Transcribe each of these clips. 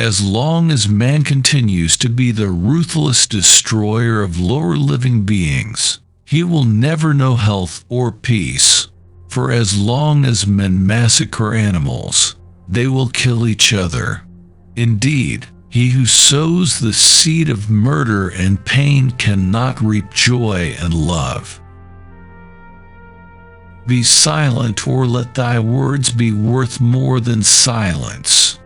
As long as man continues to be the ruthless destroyer of lower living beings, he will never know health or peace. For as long as men massacre animals, they will kill each other. Indeed, he who sows the seed of murder and pain cannot reap joy and love. Be silent, or let thy words be worth more than silence.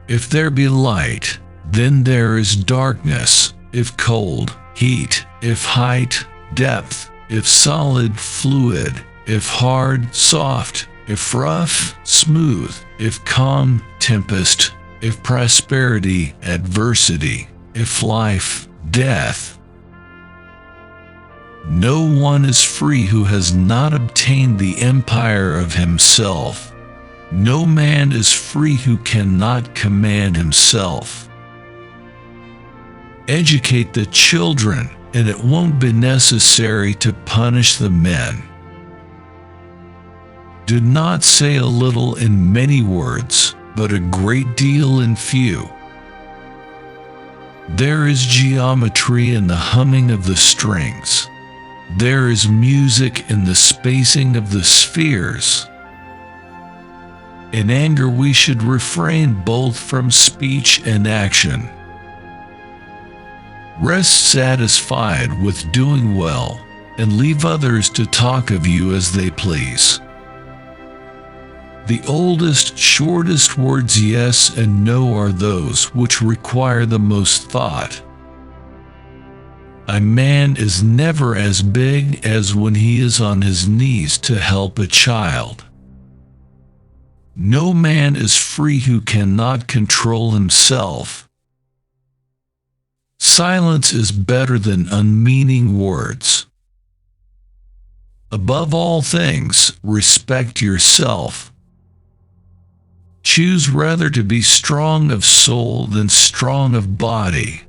If there be light, then there is darkness. If cold, heat. If height, depth. If solid, fluid. If hard, soft. If rough, smooth. If calm, tempest. If prosperity, adversity. If life, death. No one is free who has not obtained the empire of himself. No man is free who cannot command himself. Educate the children, and it won't be necessary to punish the men. Do not say a little in many words, but a great deal in few. There is geometry in the humming of the strings. There is music in the spacing of the spheres. In anger we should refrain both from speech and action. Rest satisfied with doing well, and leave others to talk of you as they please. The oldest, shortest words yes and no are those which require the most thought. A man is never as big as when he is on his knees to help a child. No man is free who cannot control himself. Silence is better than unmeaning words. Above all things, respect yourself. Choose rather to be strong of soul than strong of body.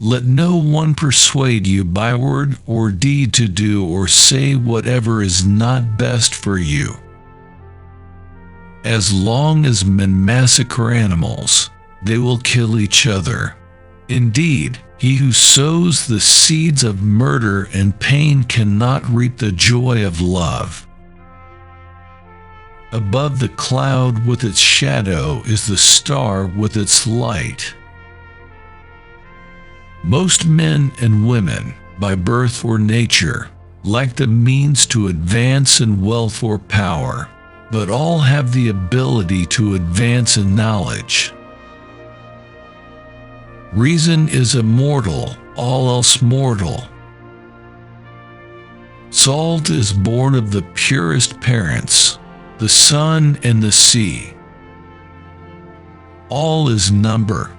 Let no one persuade you by word or deed to do or say whatever is not best for you. As long as men massacre animals, they will kill each other. Indeed, he who sows the seeds of murder and pain cannot reap the joy of love. Above the cloud with its shadow is the star with its light. Most men and women, by birth or nature, lack the means to advance in wealth or power, but all have the ability to advance in knowledge. Reason is immortal, all else mortal. Salt is born of the purest parents, the sun and the sea. All is number.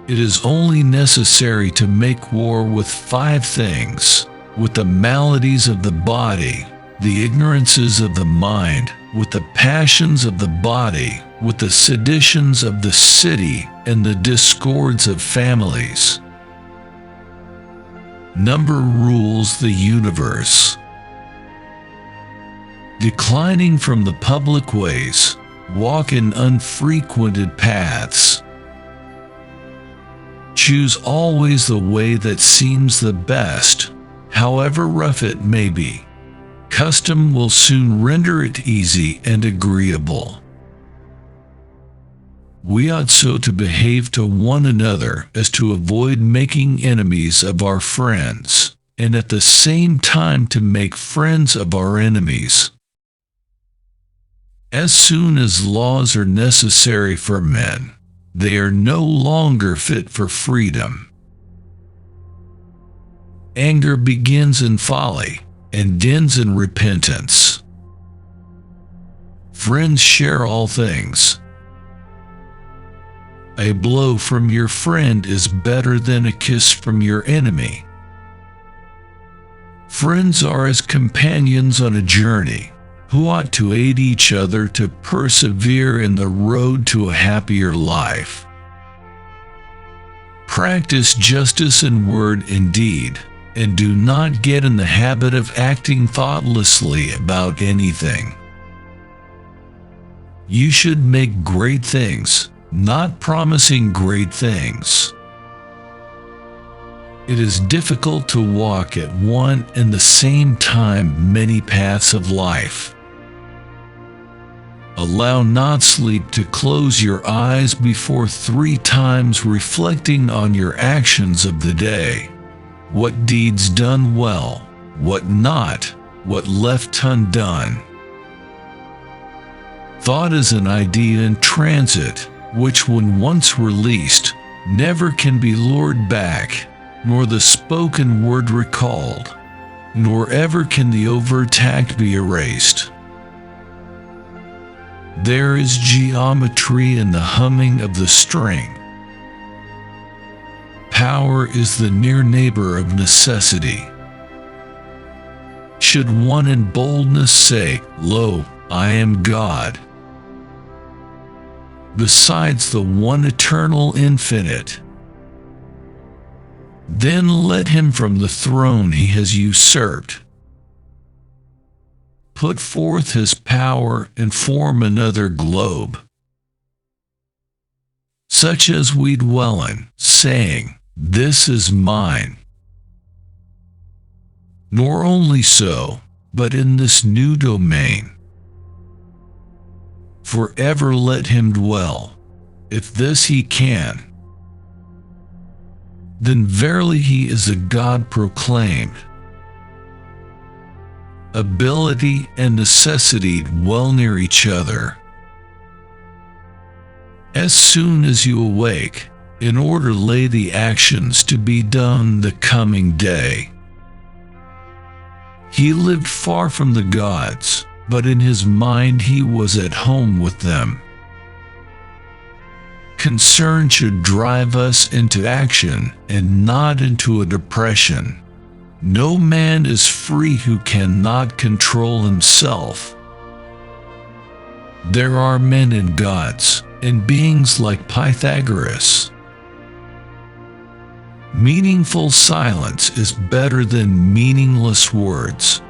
It is only necessary to make war with 5 things: with the maladies of the body, the ignorances of the mind, with the passions of the body, with the seditions of the city, and the discords of families. Number rules the universe. Declining from the public ways, walk in unfrequented paths. Choose always the way that seems the best, however rough it may be. Custom will soon render it easy and agreeable. We ought so to behave to one another as to avoid making enemies of our friends, and at the same time to make friends of our enemies. As soon as laws are necessary for men, they are no longer fit for freedom. Anger begins in folly and ends in repentance. Friends share all things. A blow from your friend is better than a kiss from your enemy. Friends are as companions on a journey, who ought to aid each other to persevere in the road to a happier life. Practice justice in word and deed, and do not get in the habit of acting thoughtlessly about anything. You should make great things, not promising great things. It is difficult to walk at one and the same time many paths of life. Allow not sleep to close your eyes before 3 times reflecting on your actions of the day. What deeds done well, what not, what left undone. Thought is an idea in transit, which when once released, never can be lured back, nor the spoken word recalled, nor ever can the overt act be erased. There is geometry in the humming of the string. Power is the near neighbor of necessity. Should one in boldness say, "Lo, I am God," besides the one eternal infinite, then let him from the throne he has usurped put forth his power and form another globe, such as we dwell in, saying, "This is mine." Nor only so, but in this new domain, forever let him dwell, if this he can. Then verily he is a God proclaimed. Ability and necessity dwell near each other. As soon as you awake, in order lay the actions to be done the coming day. He lived far from the gods, but in his mind he was at home with them. Concern should drive us into action and not into a depression. No man is free who cannot control himself. There are men and gods, and beings like Pythagoras. Meaningful silence is better than meaningless words.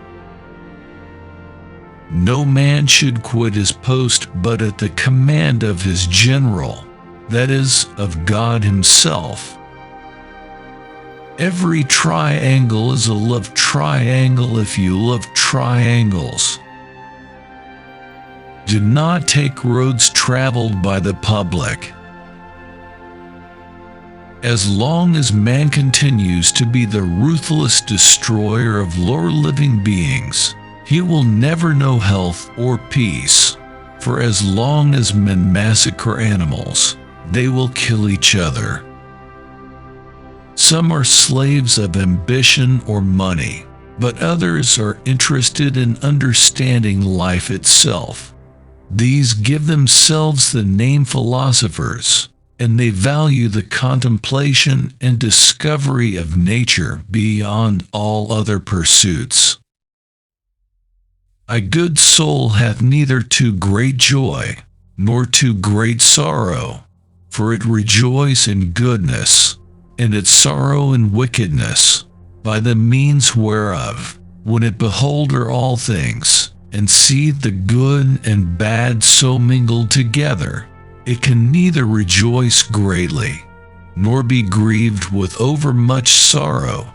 No man should quit his post but at the command of his general, that is, of God himself. Every triangle is a love triangle if you love triangles. Do not take roads traveled by the public. As long as man continues to be the ruthless destroyer of lower living beings, he will never know health or peace, for as long as men massacre animals, they will kill each other. Some are slaves of ambition or money, but others are interested in understanding life itself. These give themselves the name philosophers, and they value the contemplation and discovery of nature beyond all other pursuits. A good soul hath neither too great joy, nor too great sorrow, for it rejoice in goodness, and its sorrow in wickedness, by the means whereof, when it beholder all things, and see the good and bad so mingled together, it can neither rejoice greatly, nor be grieved with overmuch sorrow,